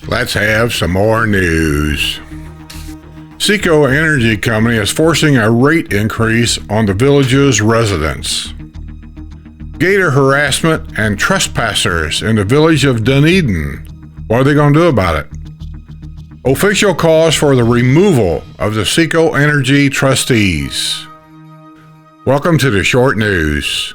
Let's have some more news. Seco Energy Company is forcing a rate increase on the village's residents. Gator harassment and trespassers in the village of Dunedin. What are they going to do about it? Official calls for the removal of the Seco Energy trustees. Welcome to the short news.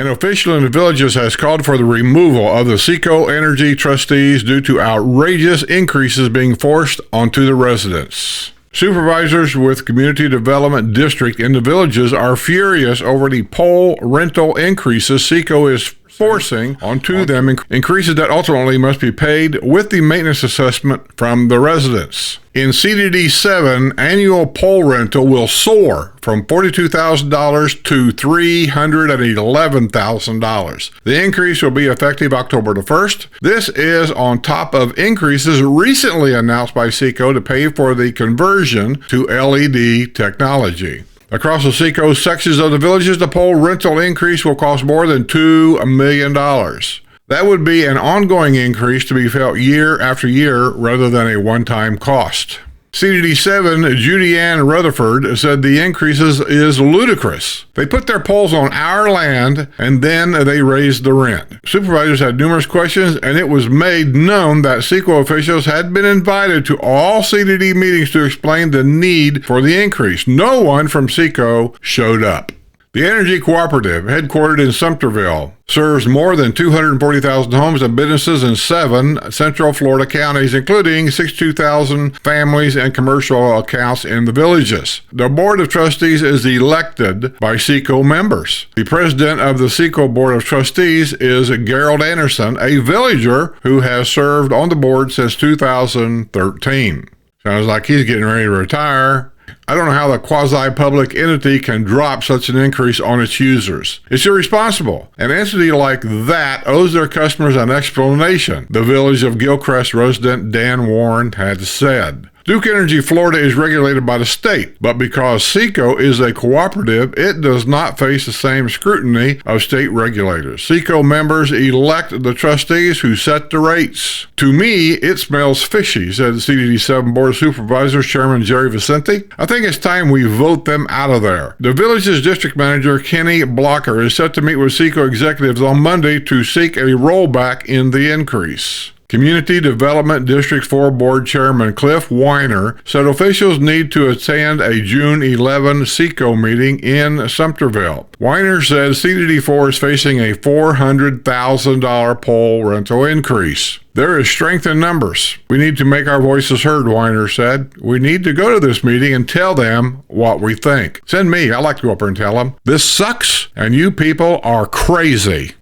An official in the villages has called for the removal of the Seco Energy trustees due to outrageous increases being forced onto the residents. Supervisors with Community Development District in the villages are furious over the pole rental increases Seco is forcing onto them, increases that ultimately must be paid with the maintenance assessment from the residents. In CDD 7, annual pole rental will soar from $42,000 to $311,000. The increase will be effective October the 1st. This is on top of increases recently announced by Seco to pay for the conversion to LED technology. Across the Seco sections of the villages, the pole rental increase will cost more than $2 million. That would be an ongoing increase to be felt year after year rather than a one-time cost. CDD 7, Judy Ann Rutherford, said the increases is ludicrous. They put their poles on our land and then they raised the rent. Supervisors had numerous questions and it was made known that Seco officials had been invited to all CDD meetings to explain the need for the increase. No one from Seco showed up. The Energy Cooperative, headquartered in Sumterville, serves more than 240,000 homes and businesses in 7 Central Florida counties, including 62,000 families and commercial accounts in the villages. The Board of Trustees is elected by Seco members. The president of the Seco Board of Trustees is Gerald Anderson, a villager who has served on the board since 2013. Sounds like he's getting ready to retire. I don't know how the quasi-public entity can drop such an increase on its users. It's irresponsible. An entity like that owes their customers an explanation, the Village of Gilcrest resident Dan Warren had said. Duke Energy Florida is regulated by the state, but because Seco is a cooperative, it does not face the same scrutiny of state regulators. Seco members elect the trustees who set the rates. To me, it smells fishy, said the CDD 7 Board of Supervisors Chairman Jerry Vicente. I think it's time we vote them out of there. The village's district manager, Kenny Blocker, is set to meet with Seco executives on Monday to seek a rollback in the increase. Community Development District 4 Board Chairman Cliff Weiner said officials need to attend a June 11 Seco meeting in Sumterville. Weiner said CDD4 is facing a $400,000 pole rental increase. There is strength in numbers. We need to make our voices heard, Weiner said. We need to go to this meeting and tell them what we think. Send me. I like to go up there and tell them, this sucks and you people are crazy.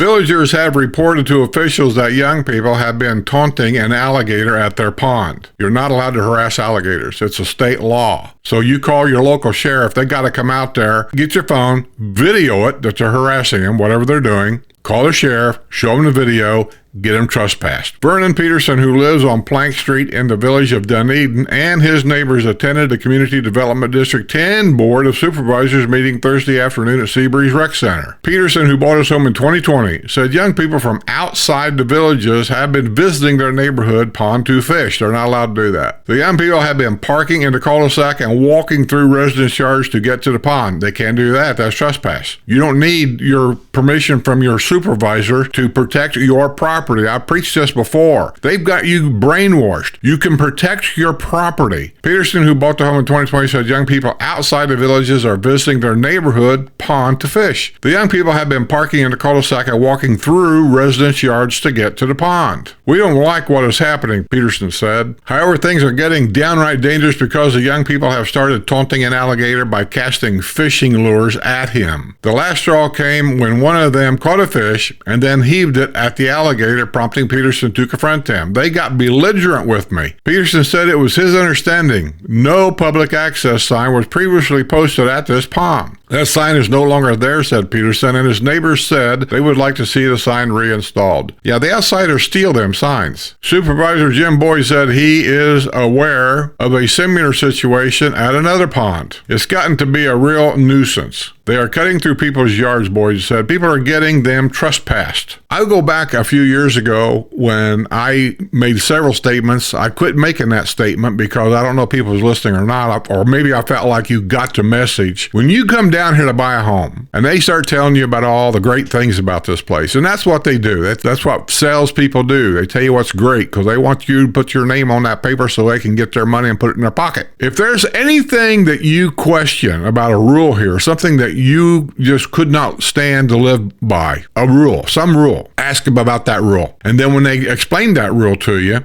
Villagers have reported to officials that young people have been taunting an alligator at their pond. You're not allowed to harass alligators. It's a state law. So you call your local sheriff. They got to come out there, get your phone, video it that they're harassing them, whatever they're doing. Call the sheriff, show them the video, get him trespassed. Vernon Peterson, who lives on Plank Street in the village of Dunedin, and his neighbors attended the Community Development District 10 Board of Supervisors meeting Thursday afternoon at Seabreeze Rec Center. Peterson, who bought his home in 2020, said young people from outside the villages have been visiting their neighborhood pond to fish. They're not allowed to do that. The young people have been parking in the cul-de-sac and walking through residence yards to get to the pond. They can't do that. That's trespass. You don't need your permission from your supervisor to protect your property. I preached this before. They've got you brainwashed. You can protect your property. Peterson, who bought the home in 2020, said young people outside the villages are visiting their neighborhood pond to fish. The young people have been parking in the cul-de-sac and walking through residence yards to get to the pond. We don't like what is happening, Peterson said. However, things are getting downright dangerous because the young people have started taunting an alligator by casting fishing lures at him. The last straw came when one of them caught a fish and then heaved it at the alligator, prompting Peterson to confront them. They got belligerent with me. Peterson said it was his understanding no public access sign was previously posted at this pond. That sign is no longer there, said Peterson, and his neighbors said they would like to see the sign reinstalled. Yeah, the outsiders steal them signs. Supervisor Jim Boyd said he is aware of a similar situation at another pond. It's gotten to be a real nuisance. They are cutting through people's yards, Boyd said. People are getting them trespassed. I'll go back a few years ago when I made several statements. I quit making that statement because I don't know if people was listening or not, or maybe I felt like you got the message. When you come down here to buy a home and they start telling you about all the great things about this place, and that's what they do. That's what salespeople do. They tell you what's great because they want you to put your name on that paper so they can get their money and put it in their pocket. If there's anything that you question about a rule here, something that you just could not stand to live by, a rule, some rule, ask them about that rule. And then when they explain that rule to you,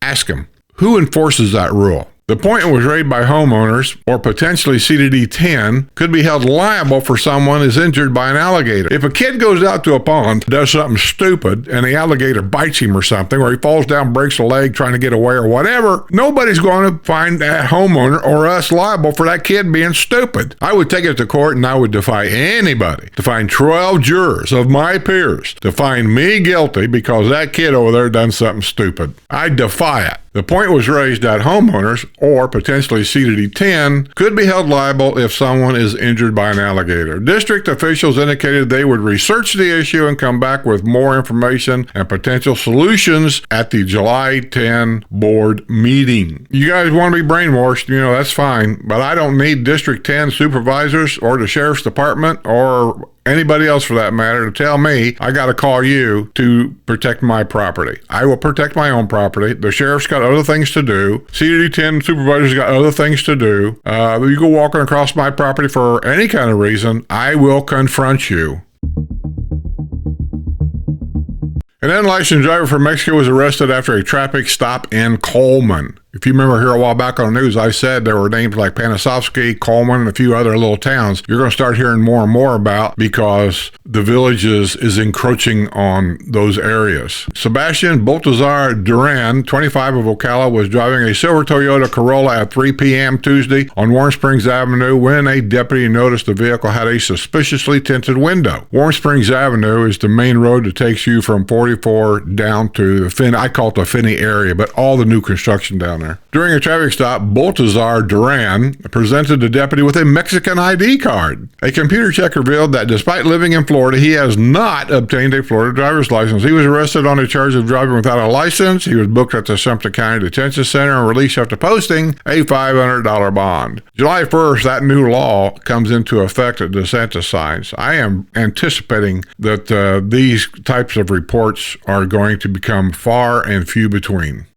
ask them, who enforces that rule? The point was raised by homeowners, or potentially CDD 10, could be held liable for someone is injured by an alligator. If a kid goes out to a pond, does something stupid, and the alligator bites him or something, or he falls down, breaks a leg trying to get away or whatever, nobody's going to find that homeowner or us liable for that kid being stupid. I would take it to court and I would defy anybody to find 12 jurors of my peers to find me guilty because that kid over there done something stupid. I defy it. The point was raised that homeowners, or potentially CDD 10, could be held liable if someone is injured by an alligator. District officials indicated they would research the issue and come back with more information and potential solutions at the July 10 board meeting. You guys want to be brainwashed, that's fine, but I don't need District 10 supervisors or the sheriff's department or anybody else for that matter to tell me I got to call you to protect my property. I will protect my own property. The sheriff's got other things to do. CDD 10 supervisors got other things to do. You go walking across my property for any kind of reason, I will confront you. An unlicensed driver from Mexico was arrested after a traffic stop in Coleman. If you remember here a while back on the news, I said there were names like Panosovsky, Coleman, and a few other little towns you're going to start hearing more and more about because the villages is encroaching on those areas. Sebastian Baltazar Duran, 25 of Ocala, was driving a silver Toyota Corolla at 3 p.m. Tuesday on Warm Springs Avenue when a deputy noticed the vehicle had a suspiciously tinted window. Warm Springs Avenue is the main road that takes you from 44 down to the Finney, I call it the Finney area, but all the new construction down there. During a traffic stop, Baltazar Duran presented the deputy with a Mexican ID card. A computer check revealed that despite living in Florida, he has not obtained a Florida driver's license. He was arrested on a charge of driving without a license. He was booked at the Sumter County Detention Center and released after posting a $500 bond. July 1st, that new law comes into effect at DeSantis signs. I am anticipating that these types of reports are going to become far and few between.